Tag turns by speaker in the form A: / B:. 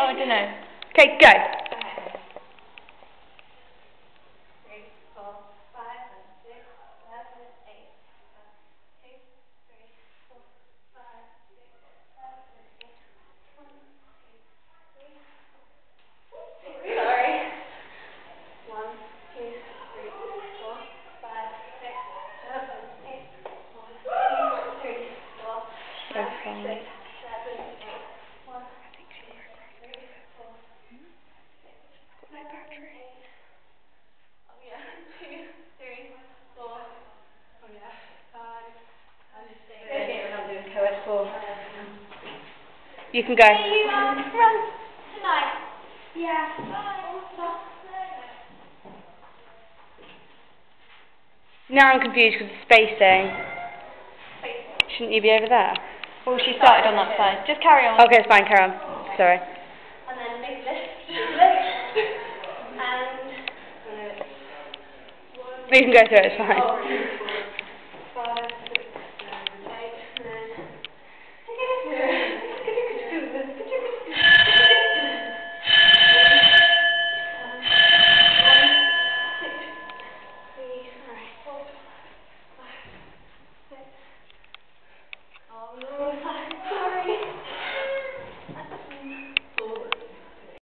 A: Oh, I don't know.
B: Okay, go.
C: 3, 4, 5, 6, 7, 8. 2, 3, 4, 5, 6, 7, 8. 1, 2, 3. Sorry. 1, 2, 3, 4, 5, 6, 7, 8. 1, 2, 3, 4, 5, 6, 7, 8. 1, 2, 3, 4, 6, 7, 8. Oh yeah. 2, 3, 4. Oh yeah. 5. I'm just saying. I'm doing co-ed 4.
B: You can go.
C: See you run tonight. Yeah. Bye.
B: Now I'm confused with the spacing. Shouldn't you be over there?
A: Well, she started on that side. Just carry on.
B: Okay, it's fine, carry on. Sorry.
C: And then big lift. And
B: We can go through it, it's fine.